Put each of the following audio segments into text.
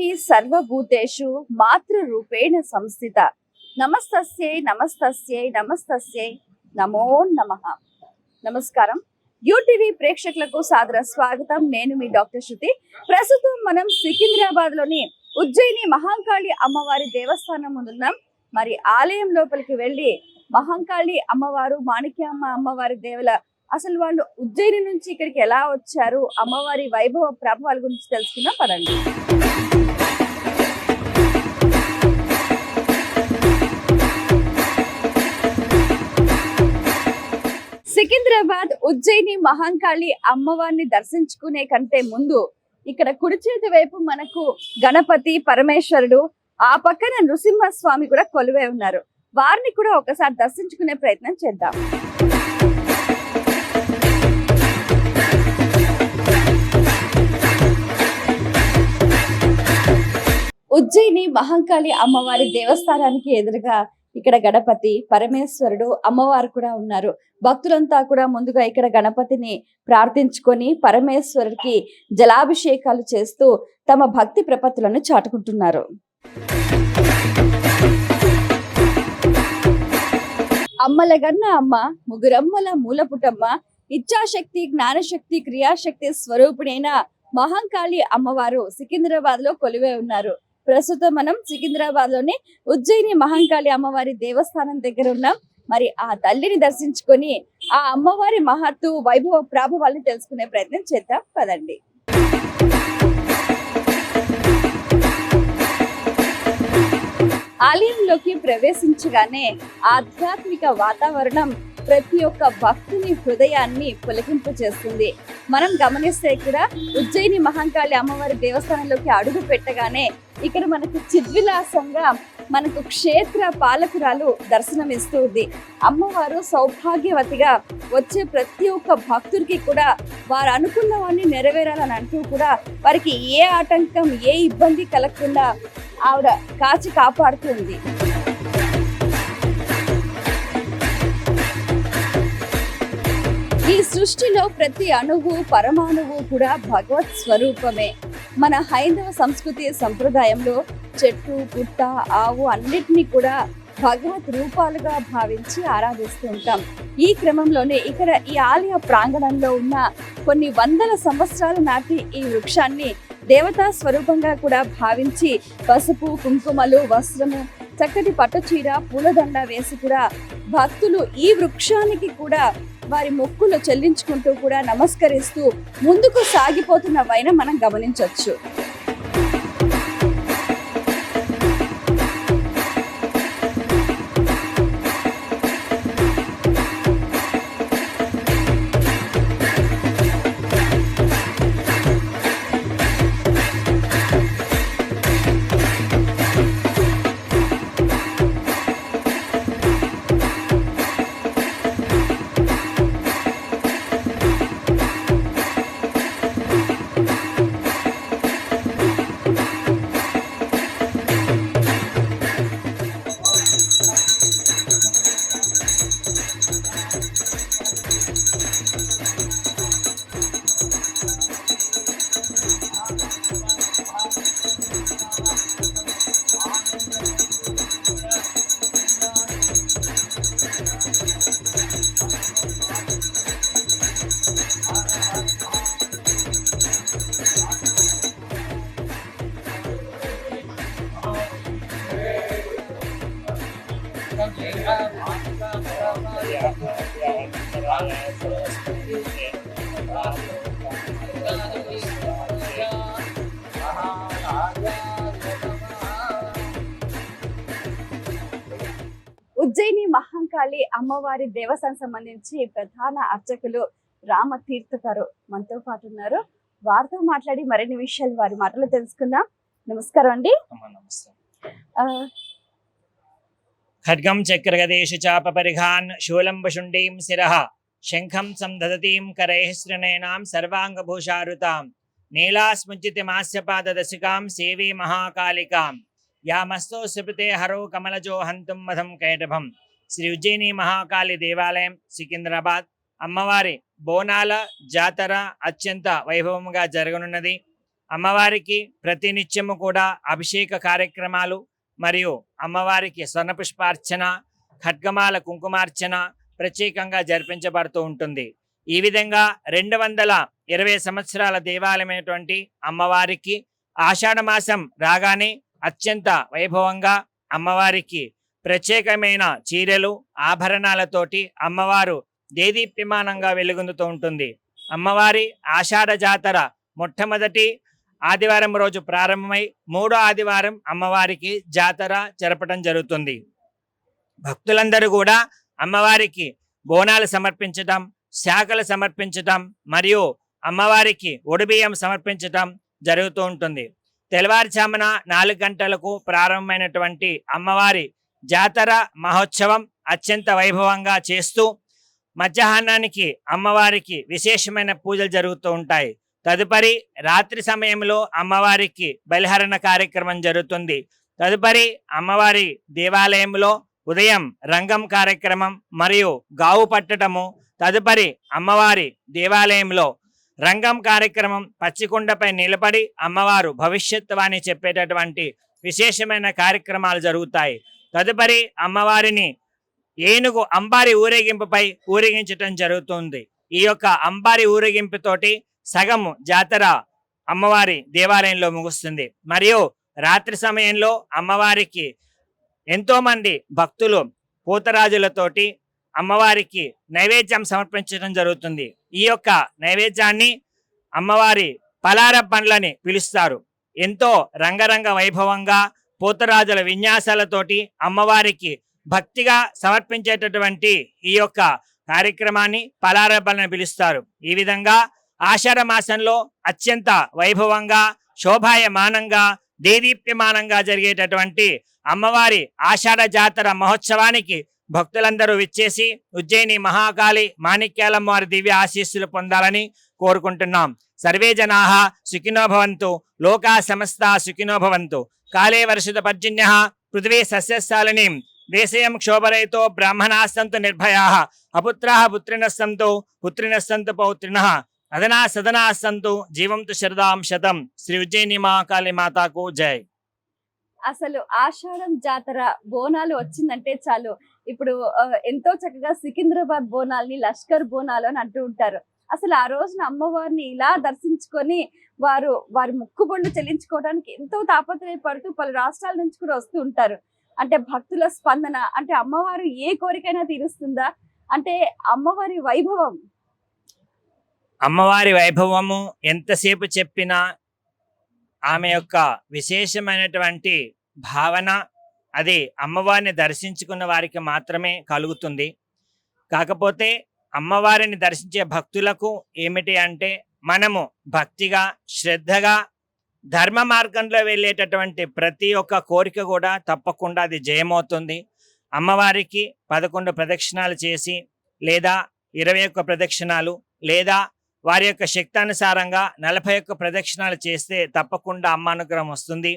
దేవి సర్వభూతేషు మాతృరూపేణ సంస్థిత. నమస్తస్యై నమస్తస్యై నమస్తస్యై నమో నమః. నమస్కారం. యూటీవీ ప్రేక్షకులకు సాదర స్వాగతం. నేను మీ డాక్టర్ శృతి. ప్రస్తుతం మనం సికింద్రాబాద్ లోని ఉజ్జయిని మహాంకాళి అమ్మవారి దేవస్థానం ముందున్నాం. మరి ఆలయం లోపలికి వెళ్ళి మహాంకాళి అమ్మవారు, మాణిక్యమ్మ అమ్మవారి దేవుల అసలు వాళ్ళు ఉజ్జయిని నుంచి ఇక్కడికి ఎలా వచ్చారు, అమ్మవారి వైభవ ప్రభావాల గురించి తెలుసుకుందాం పదండి. సికింద్రాబాద్ ఉజ్జయిని మహాంకాళి అమ్మవారిని దర్శించుకునే కంటే ముందు ఇక్కడ కుడి చేతి వైపు మనకు గణపతి, పరమేశ్వరుడు, ఆ పక్కన నృసింహస్వామి కూడా కొలువై ఉన్నారు. వారిని కూడా ఒకసారి దర్శించుకునే ప్రయత్నం చేద్దాం. ఉజ్జయిని మహాంకాళి అమ్మవారి దేవస్థానానికి ఎదురుగా ఇక్కడ గణపతి, పరమేశ్వరుడు, అమ్మవారు కూడా ఉన్నారు. భక్తులంతా కూడా ముందుగా ఇక్కడ గణపతిని ప్రార్థించుకొని పరమేశ్వరుడికి జలాభిషేకాలు చేస్తూ తమ భక్తి ప్రపత్తులను చాటుకుంటున్నారు. అమ్మలగన్న అమ్మ, ముగ్గురమ్మల మూలపుటమ్మ, ఇచ్ఛాశక్తి, జ్ఞానశక్తి, క్రియాశక్తి స్వరూపుడైన మహాంకాళి అమ్మవారు సికింద్రాబాద్ లో కొలువై ఉన్నారు. ప్రస్తుతం మనం సికింద్రాబాద్ లోని ఉజ్జయిని మహాంకాళి అమ్మవారి దేవస్థానం దగ్గర ఉన్నాం. మరి ఆ తల్లిని దర్శించుకొని ఆ అమ్మవారి మహత్తు, వైభవ ప్రాభవాల్ని తెలుసుకునే ప్రయత్నం చేద్దాం పదండి. ఆలయంలోకి ప్రవేశించగానే ఆధ్యాత్మిక వాతావరణం ప్రతి ఒక్క భక్తుని హృదయాన్ని పులకింపు చేస్తుంది. మనం గమనిస్తే ఇక్కడ ఉజ్జయిని మహాంకాళి అమ్మవారి దేవస్థానంలోకి అడుగు పెట్టగానే ఇక్కడ మనకు చిద్విలాసంగా మనకు క్షేత్ర పాలకురాలు దర్శనమిస్తుంది. అమ్మవారు సౌభాగ్యవతిగా వచ్చే ప్రతి ఒక్క భక్తుడికి కూడా వారు అనుకున్నవన్నీ నెరవేరాలని అంటూ కూడా వారికి ఏ ఆటంకం, ఏ ఇబ్బంది కలగకుండా ఆవిడ కాచి కాపాడుతుంది. ఈ సృష్టిలో ప్రతి అణువు, పరమాణువు కూడా భగవత్ స్వరూపమే. మన హైందవ సంస్కృతి సంప్రదాయంలో చెట్టు, పుట్ట, ఆవు అన్నిటినీ కూడా భగవత్ రూపాలుగా భావించి ఆరాధిస్తూ ఉంటాం. ఈ క్రమంలోనే ఇక్కడ ఈ ఆలయ ప్రాంగణంలో ఉన్న కొన్ని వందల సంవత్సరాల నాటి ఈ వృక్షాన్ని దేవతా స్వరూపంగా కూడా భావించి పసుపు, కుంకుమలు, వస్త్రము, చక్కటి పట్టుచీర, పూలదండ వేసి కూడా భక్తులు ఈ వృక్షానికి కూడా వారి మొక్కులు చెల్లించుకుంటూ కూడా నమస్కరిస్తూ ముందుకు సాగిపోతున్న వైనం మనం గమనించవచ్చు. ఉజ్జయిని మహాంకాళి అమ్మవారి దేవస్థానం సంబంధించి ప్రధాన అర్చకులు రామతీర్థ గారు మనతో పాటు ఉన్నారు. వారితో మాట్లాడి మరిన్ని విషయాలు వారి మాటలు తెలుసుకుందాం. నమస్కారం అండి. ఖడ్గం చక్రగదేశ చాప పరిఘాన్ శూలం వశుండీం శిరః శంఖం సందదతీం కరైః శ్రీనయనాం సర్వాంగభూషారుతాం నీలాస్ముజ్జితమాస్యపాదదశికాం సేవే మహాకాళికాం యామస్తో సుప్రతే హరో కమలజో హంతుం మధం కైటభం. శ్రీ ఉజ్జయిని మహాకాళి దేవాలయం, సికింద్రాబాద్. అమ్మవారి బోనాల జాతర అత్యంత వైభవంగా జరగనున్నది. అమ్మవారికి ప్రతినిత్యము కూడా అభిషేక కార్యక్రమాలు మరియు అమ్మవారికి స్వర్ణ పుష్పార్చన, ఖడ్గమాల కుంకుమార్చన ప్రత్యేకంగా జరిపించబడుతూ ఉంటుంది. ఈ విధంగా 220 సంవత్సరాల దేవాలయమైనటువంటి అమ్మవారికి ఆషాఢ మాసం రాగానే అత్యంత వైభవంగా అమ్మవారికి ప్రత్యేకమైన చీరలు, ఆభరణాలతోటి అమ్మవారు దేదీప్యమానంగా వెలుగొందుతూ ఉంటుంది. అమ్మవారి ఆషాఢ జాతర మొట్టమొదటి ఆదివారం రోజు ప్రారంభమై 3వ ఆదివారం అమ్మవారికి జాతర జరపడం జరుగుతుంది. భక్తులందరూ కూడా అమ్మవారికి బోనాలు సమర్పించటం, శాఖలు సమర్పించటం మరియు అమ్మవారికి ఒడిబియ్యం సమర్పించటం జరుగుతూ ఉంటుంది. తెల్లవారుజామున 4 గంటలకు ప్రారంభమైనటువంటి అమ్మవారి జాతర మహోత్సవం అత్యంత వైభవంగా చేస్తూ మధ్యాహ్నానికి అమ్మవారికి విశేషమైన పూజలు జరుగుతూ ఉంటాయి. తదుపరి రాత్రి సమయంలో అమ్మవారికి బలిహరణ కార్యక్రమం జరుగుతుంది. తదుపరి అమ్మవారి దేవాలయంలో ఉదయం రంగం కార్యక్రమం మరియు గావు పట్టడము, తదుపరి అమ్మవారి దేవాలయంలో రంగం కార్యక్రమం పచ్చికొండపై నిలబడి అమ్మవారు భవిష్యత్తువాణి చెప్పేటటువంటి విశేషమైన కార్యక్రమాలు జరుగుతాయి. తదుపరి అమ్మవారిని ఏనుగు అంబారి ఊరేగింపుపై ఊరేగించటం జరుగుతుంది. ఈ యొక్క అంబారి ఊరేగింపుతోటి సగము జాతర అమ్మవారి దేవాలయంలో ముగుస్తుంది. మరియు రాత్రి సమయంలో అమ్మవారికి ఎంతో మంది భక్తులు పూతరాజులతోటి అమ్మవారికి నైవేద్యం సమర్పించడం జరుగుతుంది. ఈ యొక్క నైవేద్యాన్ని అమ్మవారి పలార పండ్లని పిలుస్తారు. ఎంతో రంగరంగ వైభవంగా పూతరాజుల విన్యాసాలతోటి అమ్మవారికి భక్తిగా సమర్పించేటటువంటి ఈ యొక్క కార్యక్రమాన్ని పలార పండ్లని పిలుస్తారు. ఈ విధంగా ఆషాఢ మాసంలో అత్యంత వైభవంగా శోభాయమానంగా దేదీప్యమానంగా జరిగేటటువంటి అమ్మవారి ఆషాఢ జాతర మహోత్సవానికి భక్తులందరూ విచ్చేసి ఉజ్జయిని మహాకాళి మాణిక్యాలమ్మ వారి దివ్య ఆశీస్సులు పొందాలని కోరుకుంటున్నాం. సర్వే జనాః సుఖినో భవంతు, లోకా సమస్తా సుఖినో భవంతు. కాలే వర్షిత పర్జన్యః పృథివీ సస్యశాలినీం దేశయం క్షోభరహితో బ్రాహ్మణాః సంతు నిర్భయాః అపుత్రాః పుత్రిణః సంతు పుత్రిణః సంతు పౌత్రిణః అదనా సదనా సంతు జీవంతు శరదాం శతం. శ్రీ ఉజ్జయిని మహాకాళి మాతాకు జై. అసలు ఆషాఢం జాతర బోనాలు వచ్చిందంటే చాలు ఇప్పుడు ఎంతో చక్కగా సికింద్రాబాద్ బోనాల్ని లష్కర్ బోనాలు అని అంటూ ఉంటారు. అసలు ఆ రోజున అమ్మవారిని ఇలా దర్శించుకొని వారి ముక్కుబొళ్ళు చెల్లించుకోవడానికి ఎంతో తాపత్రయపడుతూ పలు రాష్ట్రాల నుంచి కూడా వస్తూ ఉంటారు. అంటే భక్తుల స్పందన, అంటే అమ్మవారు ఏ కోరికైనా తీరుస్తుందా, అంటే అమ్మవారి వైభవం, అమ్మవారి వైభవము ఎంతసేపు చెప్పినా ఆమె యొక్క విశేషమైనటువంటి భావన అది అమ్మవారిని దర్శించుకున్న వారికి మాత్రమే కలుగుతుంది. కాకపోతే అమ్మవారిని దర్శించే భక్తులకు ఏమిటి అంటే మనము భక్తిగా శ్రద్ధగా ధర్మ మార్గంలో వెళ్ళేటటువంటి ప్రతి ఒక్క కోరిక కూడా తప్పకుండా అది జయమవుతుంది. అమ్మవారికి 11 ప్రదక్షిణాలు చేసి లేదా 21 ప్రదక్షిణాలు లేదా వారి యొక్క శక్తానుసారంగా 41 ప్రదక్షిణాలు చేస్తే తప్పకుండా అమ్మ అనుగ్రహం వస్తుంది.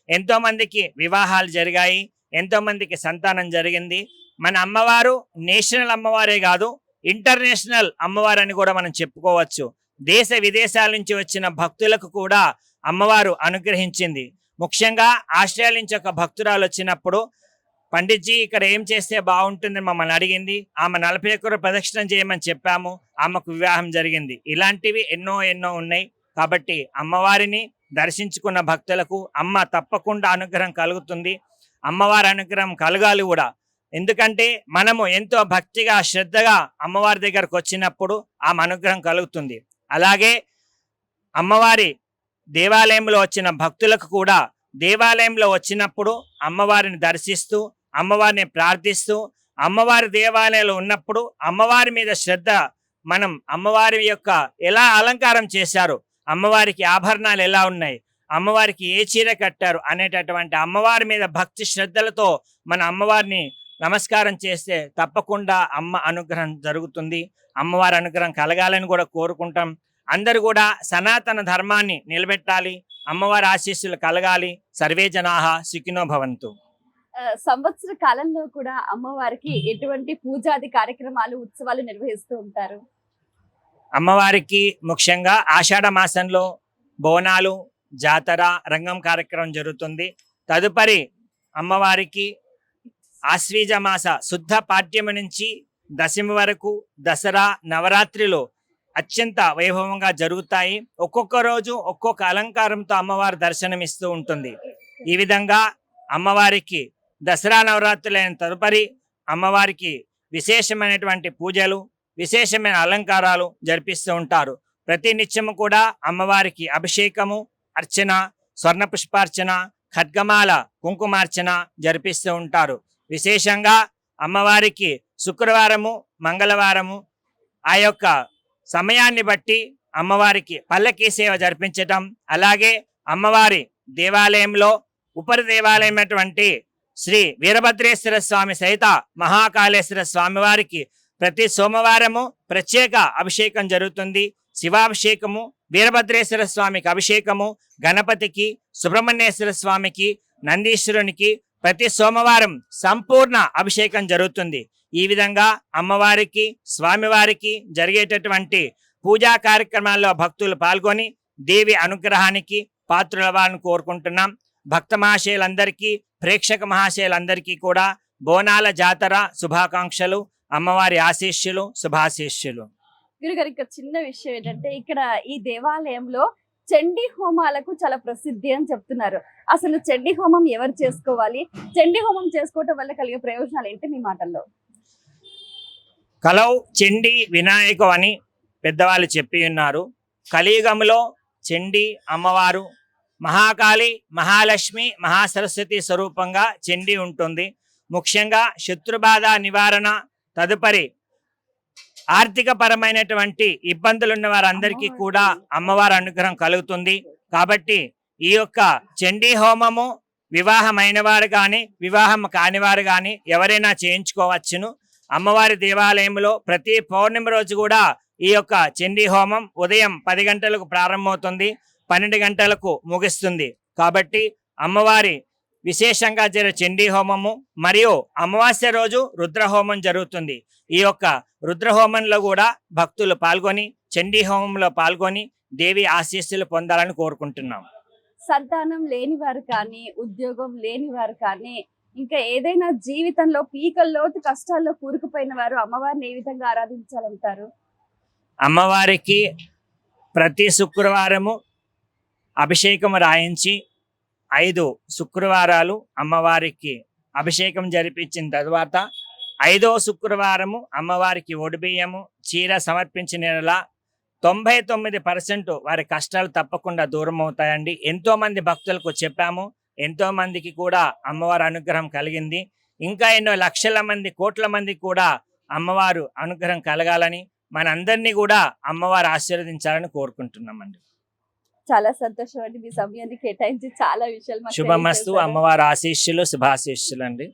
ఎంతోమందికి వివాహాలు జరిగాయి, ఎంతోమందికి సంతానం జరిగింది. మన అమ్మవారు నేషనల్ అమ్మవారే కాదు, ఇంటర్నేషనల్ అమ్మవారు అని కూడా మనం చెప్పుకోవచ్చు. దేశ విదేశాల నుంచి వచ్చిన భక్తులకు కూడా అమ్మవారు అనుగ్రహించింది. ముఖ్యంగా ఆస్ట్రేలియా నుంచి ఒక భక్తురాలు వచ్చినప్పుడు పండిట్జీ ఇక్కడ ఏం చేస్తే బాగుంటుందని మమ్మల్ని అడిగింది. ఆమె 41 ప్రదక్షిణం చేయమని చెప్పాము, ఆమెకు వివాహం జరిగింది. ఇలాంటివి ఎన్నో ఎన్నో ఉన్నాయి. కాబట్టి అమ్మవారిని దర్శించుకున్న భక్తులకు అమ్మ తప్పకుండా అనుగ్రహం కలుగుతుంది. అమ్మవారి అనుగ్రహం కలగాలి కూడా. ఎందుకంటే మనము ఎంతో భక్తిగా శ్రద్ధగా అమ్మవారి దగ్గరకు వచ్చినప్పుడు ఆమె అనుగ్రహం కలుగుతుంది. అలాగే అమ్మవారి దేవాలయంలో వచ్చిన భక్తులకు కూడా దేవాలయంలో వచ్చినప్పుడు అమ్మవారిని దర్శిస్తూ అమ్మవారిని ప్రార్థిస్తూ అమ్మవారి దేవాలయంలో ఉన్నప్పుడు అమ్మవారి మీద శ్రద్ధ, మనం అమ్మవారి యొక్క ఎలా అలంకారం చేశారు, అమ్మవారికి ఆభరణాలు ఎలా ఉన్నాయి, అమ్మవారికి ఏ చీర కట్టారు అనేటటువంటి అమ్మవారి మీద భక్తి శ్రద్ధలతో మన అమ్మవారిని నమస్కారం చేస్తే తప్పకుండా అమ్మ అనుగ్రహం జరుగుతుంది. అమ్మవారి అనుగ్రహం కలగాలని కూడా కోరుకుంటాం. అందరూ కూడా సనాతన ధర్మాన్ని నిలబెట్టాలి, అమ్మవారి ఆశీస్సులు కలగాలి. సర్వే జనాః సుఖినో భవంతు. సంవత్సర కాలంలో కూడా అమ్మవారికి ఎటువంటి పూజాది కార్యక్రమాలు ఉత్సవాలు నిర్వహిస్తూ ఉంటారు? అమ్మవారికి ముఖ్యంగా ఆషాఢ మాసంలో బోనాలు జాతర రంగం కార్యక్రమం జరుగుతుంది. తదుపరి అమ్మవారికి ఆశ్వీజ మాస శుద్ధ పాఠ్యము నుంచి దశమి వరకు దసరా నవరాత్రిలో అత్యంత వైభవంగా జరుగుతాయి. ఒక్కొక్క రోజు ఒక్కొక్క అలంకారంతో అమ్మవారు దర్శనమిస్తూ ఉంటుంది. ఈ విధంగా అమ్మవారికి దసరా నవరాత్రులైన తదుపరి అమ్మవారికి విశేషమైనటువంటి పూజలు, విశేషమైన అలంకారాలు జరిపిస్తూ ఉంటారు. ప్రతి నిత్యము కూడా అమ్మవారికి అభిషేకము, అర్చన, స్వర్ణ పుష్పార్చన, ఖడ్గమాల, కుంకుమార్చన జరిపిస్తూ ఉంటారు. విశేషంగా అమ్మవారికి శుక్రవారము, మంగళవారము ఆ యొక్క సమయాన్ని బట్టి అమ్మవారికి పల్లకీ సేవ జరిపించటం, అలాగే అమ్మవారి దేవాలయంలో ఉపరి దేవాలయమైనటువంటి శ్రీ వీరభద్రేశ్వర స్వామి సహిత మహాకాళేశ్వర స్వామి వారికి ప్రతి సోమవారము ప్రత్యేక అభిషేకం జరుగుతుంది. శివాభిషేకము, వీరభద్రేశ్వర స్వామికి అభిషేకము, గణపతికి, సుబ్రహ్మణ్యేశ్వర స్వామికి, నందీశ్వరునికి ప్రతి సోమవారం సంపూర్ణ అభిషేకం జరుగుతుంది. ఈ విధంగా అమ్మవారికి, స్వామివారికి జరిగేటటువంటి పూజా కార్యక్రమాల్లో భక్తులు పాల్గొని దేవి అనుగ్రహానికి పాత్రులవ్వాలని కోరుకుంటున్నాం. భక్త మహాశయులందరికీ, ప్రేక్షక మహాశయులందరికీ కూడా బోనాల జాతర శుభాకాంక్షలు, అమ్మవారి ఆశీస్సులు, శుభాశీస్సులు. గురుగారు, ఇక్కడ చిన్న విషయం ఏంటంటే ఇక్కడ ఈ దేవాలయంలో చండీ హోమాలకు చాలా ప్రసిద్ధి అని చెప్తున్నారు. అసలు చండీ హోమం ఎవరు చేసుకోవాలి, చండీ హోమం చేసుకోవటం వల్ల కలిగే ప్రయోజనాలు ఏంటి మీ మాటల్లో? కలౌ చండీ వినాయకు అని పెద్దవాళ్ళు చెప్పి ఉన్నారు. కలియుగంలో చండీ అమ్మవారు మహాకాళి, మహాలక్ష్మి, మహాసరస్వతి స్వరూపంగా చండీ ఉంటుంది. ముఖ్యంగా శత్రుబాధ నివారణ, తదుపరి ఆర్థిక పరమైనటువంటి ఇబ్బందులు ఉన్న వారందరికీ కూడా అమ్మవారి అనుగ్రహం కలుగుతుంది. కాబట్టి ఈ యొక్క చండీ హోమము వివాహమైన వారు కానీ, వివాహం కాని వారు కానీ ఎవరైనా చేయించుకోవచ్చును. అమ్మవారి దేవాలయంలో ప్రతి పౌర్ణమి రోజు కూడా ఈ యొక్క చండీ హోమం ఉదయం 10 గంటలకు ప్రారంభమవుతుంది, 12 గంటలకు ముగిస్తుంది. కాబట్టి అమ్మవారి విశేషంగా జరిగే చండీ హోమము మరియు అమావాస్య రోజు రుద్రహోమం జరుగుతుంది. ఈ యొక్క రుద్రహోమంలో కూడా భక్తులు పాల్గొని చండీ హోమంలో పాల్గొని దేవి ఆశీస్సులు పొందాలని కోరుకుంటున్నాం. సంతానం లేని వారు కానీ, ఉద్యోగం లేని వారు కానీ, ఇంకా ఏదైనా జీవితంలో పీకల్లోతు కష్టాల్లో కూరుకుపోయిన వారు అమ్మవారిని ఏ విధంగా ఆరాధించాలంటారు? అమ్మవారికి ప్రతి శుక్రవారము అభిషేకం రాయించి 5 శుక్రవారాలు అమ్మవారికి అభిషేకం జరిపించిన తర్వాత 5వ శుక్రవారము అమ్మవారికి ఒడిబియ్యము, చీర సమర్పించిన 99% వారి కష్టాలు తప్పకుండా దూరం అవుతాయండి. ఎంతో మంది భక్తులకు చెప్పాము, ఎంతో మందికి కూడా అమ్మవారి అనుగ్రహం కలిగింది. ఇంకా ఎన్నో లక్షల మంది, కోట్ల మంది కూడా అమ్మవారు అనుగ్రహం కలగాలని, మనందరినీ కూడా అమ్మవారు ఆశీర్వదించాలని కోరుకుంటున్నామండి. చాలా సంతోషం అండి, మీ సమయాన్ని కేటాయించి చాలా విషయాలు మాకు శుభమస్తు. తెలియజేశారు. అమ్మవారి ఆశీస్సులు, శుభాశీస్సులు అండి.